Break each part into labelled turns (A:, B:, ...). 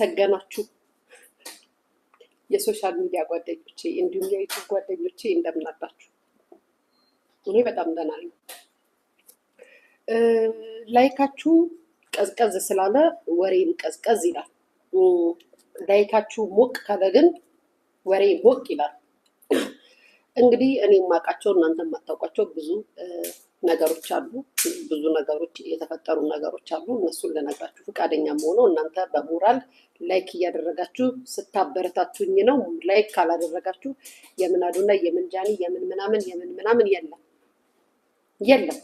A: የተመሰገናችሁ የሶሻል ሚዲያ ጓደኞቼ እንዲሁም የዩቲዩብ ጓደኞቼ እንደምን አላችሁ? እኔ በጣም ደህና ነኝ። ላይካችሁ ቀዝቀዝ ስላለ ወሬም ቀዝቀዝ ይላል። ላይካችሁ ሞቅ ካለ ግን ወሬ ሞቅ ይላል። እንግዲህ እኔ የማውቃቸው እናንተ የማታውቋቸው ብዙ ነገሮች አሉ። ብዙ ነገሮች የተፈጠሩ ነገሮች አሉ። እነሱን ልነግራችሁ ፈቃደኛም ሆኖ እናንተ በሞራል ላይክ እያደረጋችሁ ስታበረታቱኝ ነው። ላይክ ካላደረጋችሁ የምን አዱና የምን ጃኒ የምን ምናምን የለም።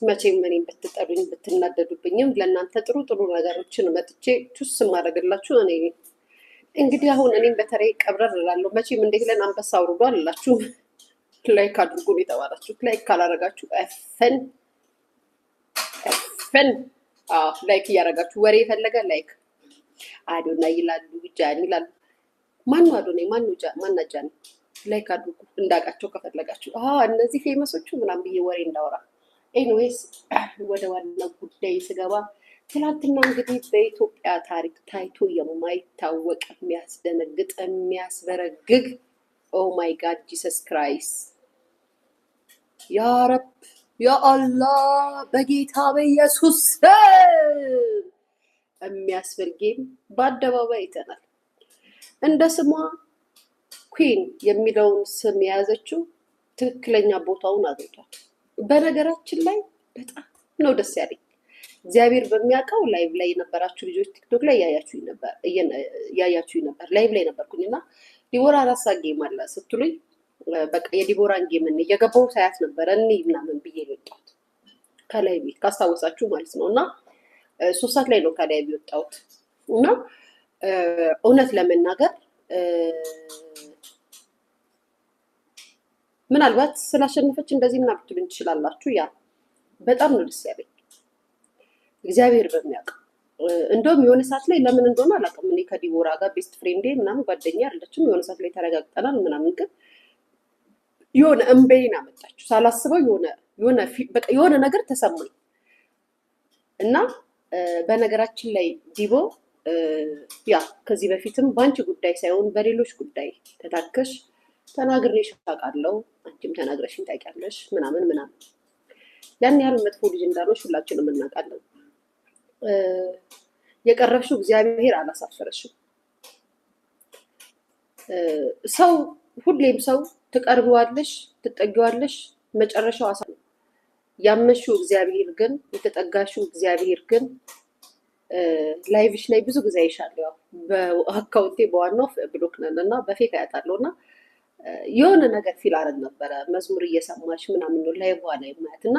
A: መቼም እኔን ብትጠሉኝ ብትናደዱብኝም ለእናንተ ጥሩ ጥሩ ነገሮችን መጥቼ ቹስ ማድረግላችሁ እኔ እንግዲህ አሁን እኔም በተለይ ቀብረር እላለሁ። መቼም እንዴት ለን አንበሳ አውርዶ አላችሁ ላይክ አድርጉን የተባላችሁት ላይክ ካላረጋችሁ ፈን ላይክ እያረጋችሁ ወሬ የፈለገ ላይክ አዶና ይላሉ ጃኒ ይላሉ። ማን አዶና ማን ጃኒ ላይክ አድርጉ እንዳቃቸው ከፈለጋችሁ። እነዚህ ፌመሶቹ ምናምን ብዬ ወሬ እንዳወራ። ኤኒዌይስ ወደ ዋናው ጉዳይ ስገባ ትናንትና እንግዲህ በኢትዮጵያ ታሪክ ታይቶ የማይታወቅ የሚያስደነግጥ የሚያስበረግግ ኦ ማይ ጋድ ጂሰስ ክራይስት ያ ረብ ያ አላህ በጌታ በኢየሱስ የሚያስብል ጌም በአደባባይ አይተናል። እንደ ስሟ ኩዊን የሚለውን ስም የያዘችው ትክክለኛ ቦታውን አግኝቷል። በነገራችን ላይ በጣም ነው ደስ ያለኝ። እግዚአብሔር በሚያውቀው ላይቭ ላይ የነበራችሁ ልጆች ቲክቶክ ላይ ያያችሁ ነበር። ላይቭ ላይ ነበርኩኝና ዲቦራ አራሳ ጌም አለ ስትሉኝ በቃ የዲቦራን ጌም እየገባሁ ሳያት ነበረ እኔ ምናምን ብዬ የወጣሁት ከላይ ቤት ካስታወሳችሁ ማለት ነው። እና 3 ሰዓት ላይ ነው ከላይ የወጣሁት እና እውነት ለመናገር ምናልባት ስላሸነፈች እንደዚህ ምናምን ብትሉኝ ትችላላችሁ። ያ በጣም ነው ደስ ያለኝ እግዚአብሔር በሚያውቀው። እንደውም የሆነ ሰዓት ላይ ለምን እንደሆነ አላውቅም እኔ ከዲቦራ ጋር ቤስት ፍሬንዴ ምናምን ጓደኛ አይደለችም። የሆነ ሰዓት ላይ ተረጋግጠናል ምናምን፣ ግን የሆነ እምበይን አመጣችሁ ሳላስበው የሆነ ነገር ተሰማኝ እና በነገራችን ላይ ዲቦ ያ ከዚህ በፊትም በአንቺ ጉዳይ ሳይሆን በሌሎች ጉዳይ ተታከሽ ተናግሬሽ አውቃለሁ፣ አንቺም ተናግረሽኝ ታውቂያለሽ ምናምን ያን ያህል መጥፎ ልጅ እንዳልሆንሽ ሁላችንም እናውቃለን። የቀረብሽው እግዚአብሔር አላሳፈረሽም። ሰው ሁሌም ሰው ትቀርቢዋለሽ፣ ትጠጊዋለሽ፣ መጨረሻው አሳ ነው። ያመሽው እግዚአብሔር ግን የተጠጋሽው እግዚአብሔር ግን ላይቭሽ ላይ ብዙ ጊዜ አይሻለሁ። ያው በአካውንቴ በዋናው ብሎክ ነን እና በፌክ አያታለሁ እና የሆነ ነገር ፊል አረግ ነበረ መዝሙር እየሰማሽ ምናምን ነው ላይቭ ላይ ማየት እና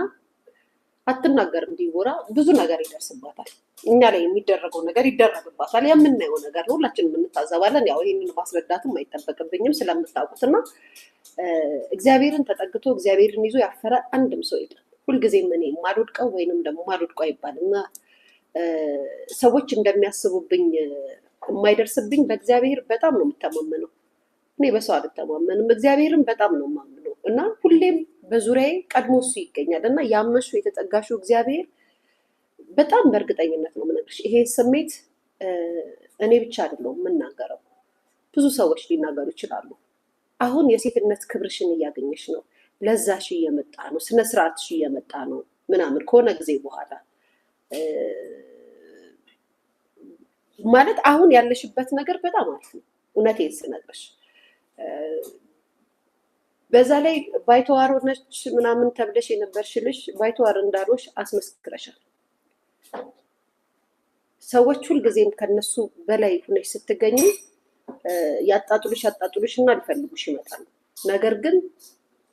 A: አትናገርም ዲቦራ ብዙ ነገር ይደርስባታል። እኛ ላይ የሚደረገው ነገር ይደረግባታል። የምናየው ነገር ነው፣ ሁላችንም እንታዘባለን። ያው ይሄንን ማስረዳትም አይጠበቅብኝም ስለምታውቁት እና እግዚአብሔርን ተጠግቶ እግዚአብሔርን ይዞ ያፈረ አንድም ሰው የለም። ሁልጊዜም እኔ ማልወድቀው ወይንም ደግሞ ማልወድቀው አይባልም እና ሰዎች እንደሚያስቡብኝ የማይደርስብኝ በእግዚአብሔር በጣም ነው የምተማመነው። እኔ በሰው አልተማመንም፣ እግዚአብሔርን በጣም ነው የማምነው እና ሁሌም በዙሪያዬ ቀድሞ እሱ ይገኛል እና ያመሹ የተጠጋሹ እግዚአብሔር በጣም በእርግጠኝነት ነው የምነግርሽ። ይሄ ስሜት እኔ ብቻ አይደለሁም የምናገረው፣ ብዙ ሰዎች ሊናገሩ ይችላሉ። አሁን የሴትነት ክብርሽን እያገኘሽ ነው፣ ለዛሽ እየመጣ ነው፣ ስነስርዓትሽ እየመጣ ነው ምናምን ከሆነ ጊዜ በኋላ ማለት አሁን ያለሽበት ነገር በጣም አሪፍ ነው። እውነቴን ስነግርሽ በዛ ላይ ባይተዋር ሆነች ምናምን ተብለሽ የነበርሽ ልጅ ባይተዋር እንዳልሆንሽ አስመስክረሻል። ሰዎች ሁልጊዜም ከነሱ በላይ ሆነሽ ስትገኝ ያጣጥሉሽ እና ሊፈልጉሽ ይመጣሉ። ነገር ግን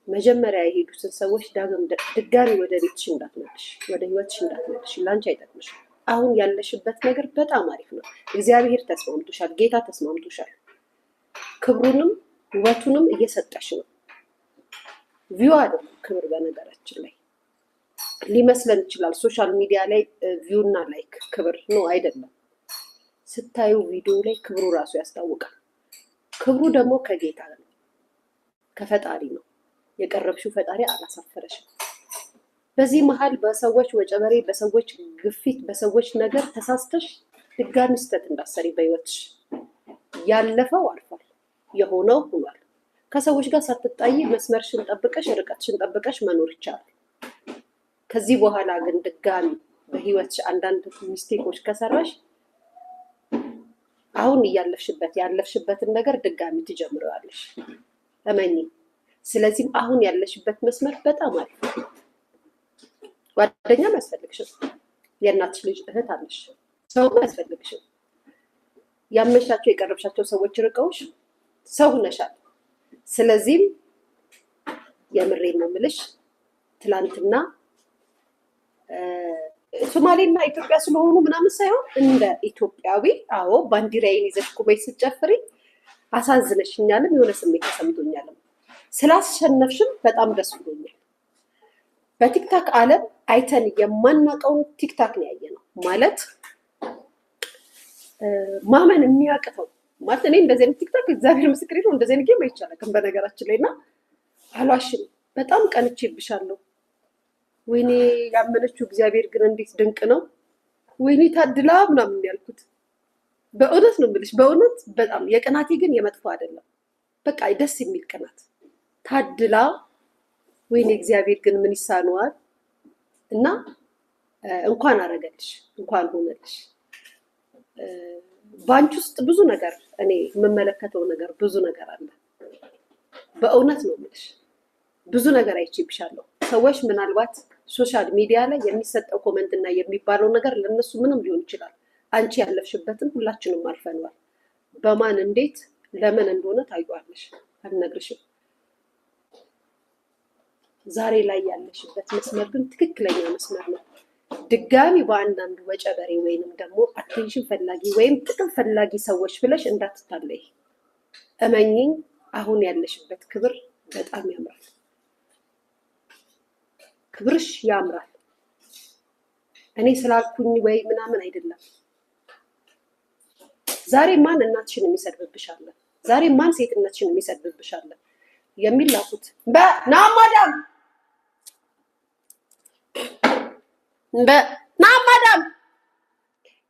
A: መጀመሪያ የሄዱትን ሰዎች ድጋሚ ወደ ቤትሽ እንዳትመልሽ፣ ወደ ህይወትሽ እንዳትመልሽ፣ ላንቺ አይጠቅምሽ። አሁን ያለሽበት ነገር በጣም አሪፍ ነው። እግዚአብሔር ተስማምቶሻል፣ ጌታ ተስማምቶሻል። ክብሩንም ውበቱንም እየሰጠሽ ነው። ቪው አይደለም ክብር። በነገራችን ላይ ሊመስለን ይችላል ሶሻል ሚዲያ ላይ ቪው እና ላይክ ክብር ነው አይደለም። ስታዩ ቪዲዮ ላይ ክብሩ ራሱ ያስታውቃል። ክብሩ ደግሞ ከጌታ ነው፣ ከፈጣሪ ነው። የቀረብሽው ፈጣሪ አላሳፈረሽም። በዚህ መሀል በሰዎች ወጨበሬ፣ በሰዎች ግፊት፣ በሰዎች ነገር ተሳስተሽ ድጋሚ ስህተት እንዳሰሪ በህይወትሽ። ያለፈው አልፏል፣ የሆነው ሆኗል። ከሰዎች ጋር ሳትጣይ መስመርሽን ጠብቀሽ ርቀትሽን ጠብቀሽ መኖር ይቻላል። ከዚህ በኋላ ግን ድጋሚ በህይወትሽ አንዳንድ ሚስቴኮች ከሰራሽ አሁን ያለፍሽበትን ነገር ድጋሚ ትጀምረዋለሽ፣ እመኚ። ስለዚህም አሁን ያለሽበት መስመር በጣም አሪፍ። ጓደኛም አያስፈልግሽም፣ የእናትሽ ልጅ እህት አለሽ፣ ሰውም አያስፈልግሽም። ያመሻቸው የቀረብሻቸው ሰዎች ርቀውሽ ሰው ሆነሻል። ስለዚህም የምሬን ነው የምልሽ፣ ትላንትና ሶማሌና ኢትዮጵያ ስለሆኑ ምናምን ሳይሆን እንደ ኢትዮጵያዊ አዎ ባንዲራዬን ይዘሽ ቁመሽ ስትጨፍሪ አሳዝነሽኛልም፣ የሆነ ስሜት ተሰምቶኛልም። ስላሸነፍሽም በጣም ደስ ብሎኛል። በቲክታክ ዓለም አይተን የማናውቀውን ቲክታክ ነው ያየነው። ማለት ማመን የሚያቅተው ማለት እኔ እንደዚህ አይነት ቲክታክ እግዚአብሔር ምስክሬ ነው እንደዚህ አይነት ጌም አይቻልም በነገራችን ላይ እና አሏሽን በጣም ቀንቼብሻለሁ። ወይኔ ያመነችው እግዚአብሔር ግን እንዴት ድንቅ ነው። ወይኔ ታድላ ምናምን ያልኩት በእውነት ነው የምልሽ። በእውነት በጣም የቅናቴ ግን የመጥፎ አይደለም። በቃ ደስ የሚል ቅናት ታድላ። ወይኔ እግዚአብሔር ግን ምን ይሳነዋል። እና እንኳን አረገልሽ፣ እንኳን ሆነልሽ። ባንቺ ውስጥ ብዙ ነገር እኔ የምመለከተው ነገር ብዙ ነገር አለ። በእውነት ነው የምልሽ። ብዙ ነገር አይቼብሻለሁ። ሰዎች ምናልባት ሶሻል ሚዲያ ላይ የሚሰጠው ኮመንት እና የሚባለው ነገር ለነሱ ምንም ሊሆን ይችላል። አንቺ ያለፍሽበትን ሁላችንም አልፈነዋል። በማን እንዴት ለምን እንደሆነ ታዩዋለሽ፣ አልነግርሽም። ዛሬ ላይ ያለሽበት መስመር ግን ትክክለኛ መስመር ነው። ድጋሚ በአንዳንድ ወጨበሬ ወይንም ደግሞ አቴንሽን ፈላጊ ወይም ጥቅም ፈላጊ ሰዎች ብለሽ እንዳትታለይ። እመኚኝ፣ አሁን ያለሽበት ክብር በጣም ያምራል። ክብርሽ ያምራል። እኔ ስላልኩኝ ወይ ምናምን አይደለም። ዛሬ ማን እናትሽን የሚሰድብብሻለ? ዛሬ ማን ሴትነትሽን የሚሰድብብሻለ? የሚላኩት በናማዳም በናማዳም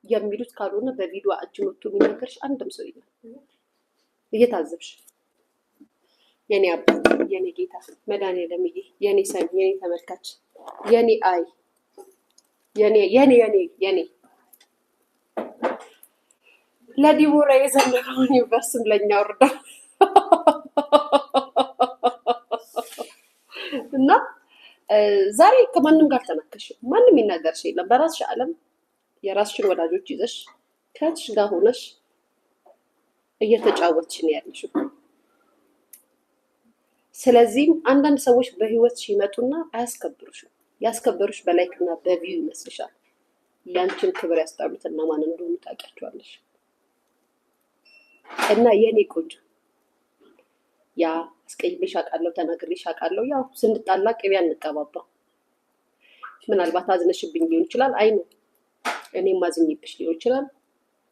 A: የሚሉት ካልሆነ በቪዲዮ እጅ መቶ የሚናገርሽ አንድም ሰው የለም። እየታዘብሽ የኔ አባት፣ የኔ ጌታ መድኃኒዓለም፣ የኔ ሰሚ፣ የኔ ተመልካች፣ የኔ አይ፣ የኔ ለዲቦራ የዘነበውን ዩኒቨርስም ለኛ ወርደው እና ዛሬ ከማንም ጋር ተነከሽ፣ ማንም ይናገርሽ የለም። በራስሽ ዓለም የራስሽን ወዳጆች ይዘሽ ከእህትሽ ጋር ሆነሽ እየተጫወትሽ ነው ያለሽው። ስለዚህም አንዳንድ ሰዎች በህይወትሽ ይመጡና አያስከብሩሽም። ያስከበሩሽ በላይክ እና በቪው ይመስልሻል። ያንቺን ክብር ያስጣሉት እና ማን እንደሆኑ ታውቂያቸዋለሽ። እና የኔ ቆንጆ ያ አስቀይሜሽ አውቃለሁ፣ ተናግሬሽ አውቃለሁ። ያው ስንጣላ ቅቤ አንቀባባ። ምናልባት አዝነሽብኝ ሊሆን ይችላል። አይ ነው እኔም አዝኜብሽ ሊሆን ይችላል።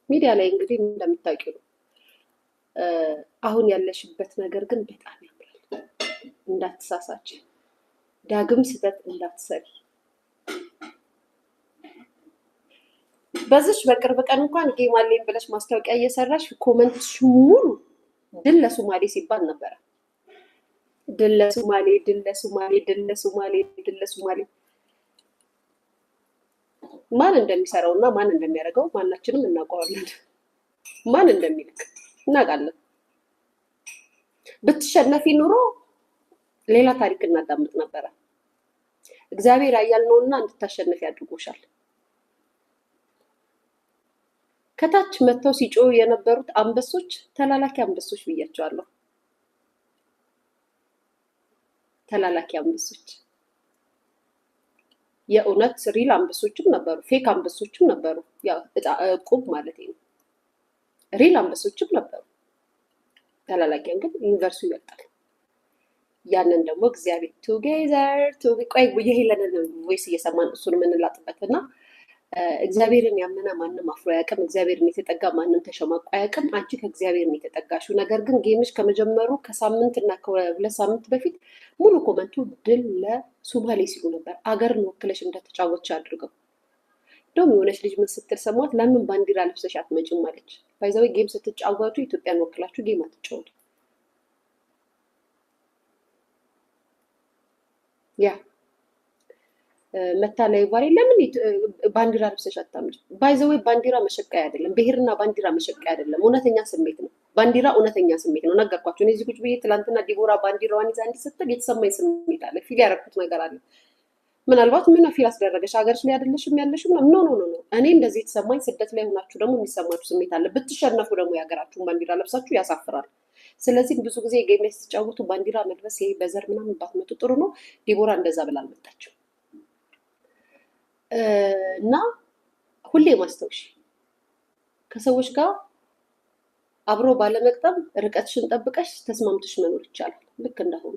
A: ሚዲያ ላይ እንግዲህ እንደምታውቂው ነው። አሁን ያለሽበት ነገር ግን በጣም ያምራል። እንዳትሳሳች፣ ዳግም ስህተት እንዳትሰሪ። በዚች በቅርብ ቀን እንኳን ጌም አለኝ ብለሽ ማስታወቂያ እየሰራሽ ኮመንትሽ ሙሉ ድል ለሶማሌ ሲባል ነበረ። ድል ለሶማሌ፣ ድል ለሶማሌ፣ ድል ለሶማሌ፣ ድል ለሶማሌ። ማን እንደሚሰራው እና ማን እንደሚያደርገው ማናችንም እናውቀዋለን። ማን እንደሚልክ እናውቃለን። ብትሸነፊ ኑሮ ሌላ ታሪክ እናዳምጥ ነበረ። እግዚአብሔር ኃያል ነውና እንድታሸነፊ አድርጎሻል። ከታች መጥተው ሲጮሁ የነበሩት አንበሶች ተላላኪ አንበሶች ብያቸዋለሁ። ተላላኪ አንበሶች የእውነት ሪል አንበሶችም ነበሩ፣ ፌክ አንበሶችም ነበሩ። ያው ቁብ ማለት ነው። ሪል አንበሶችም ነበሩ። ተላላኪያን ግን ዩኒቨርሱ ይበልጣል። ያንን ደግሞ እግዚአብሔር ቱጌዘር ቆይ የሄለንን ቮይስ እየሰማን እሱን የምንላጥበት እና እግዚአብሔርን ያመነ ማንም አፍሮ አያውቅም። እግዚአብሔርን የተጠጋ ማንም ተሸማቆ አያውቅም። አንቺ ከእግዚአብሔርን የተጠጋሽው። ነገር ግን ጌምሽ ከመጀመሩ ከሳምንት እና ከሁለት ሳምንት በፊት ሙሉ ኮመንቱ ድል ለሶማሌ ሲሉ ነበር። አገርን ወክለሽ እንደተጫወትሽ አድርገው። እንደውም የሆነች ልጅ ምን ስትል ሰማት፣ ለምን ባንዲራ ለብሰሽ አትመጭም አለች። ባይዘው ጌም ስትጫወቱ ኢትዮጵያን ወክላችሁ ጌም አትጫወቱ። ያ መታ ላይ ባሬ ለምን ባንዲራ ለብሰሽ አታምጭ? ባይዘው ባንዲራ መሸቀያ አይደለም፣ ብሔርና ባንዲራ መሸቀያ አይደለም። እውነተኛ ስሜት ነው። ባንዲራ እውነተኛ ስሜት ነው። ነገርኳቸው። እኔ እዚህ ቁጭ ብዬ ትላንትና ዲቦራ ባንዲራዋን ይዛ እንዲህ ስትል የተሰማኝ ስሜት አለ፣ ፊል ያደረኩት ነገር አለ። ምናልባት ምን ፊል አስደረገሽ? ሀገርሽ ላይ አይደለሽም ያለሽም? ኖ ኖ ኖ ኖ። እኔ እንደዚህ የተሰማኝ ስደት ላይ ሆናችሁ ደግሞ የሚሰማችሁ ስሜት አለ። ብትሸነፉ ደግሞ የሀገራችሁን ባንዲራ ለብሳችሁ ያሳፍራል። ስለዚህ ብዙ ጊዜ ጌም ላይ ስትጫወቱ ባንዲራ መልበስ ይሄ በዘር ምናምን ባትመጡ ጥሩ ነው። ዲቦራ እንደዛ ብላ አልመጣችም። እና ሁሌ ማስታወሽ ከሰዎች ጋር አብሮ ባለመቅጠም ርቀትሽን ጠብቀሽ ተስማምተሽ መኖር ይቻላል። ልክ እንደሆነ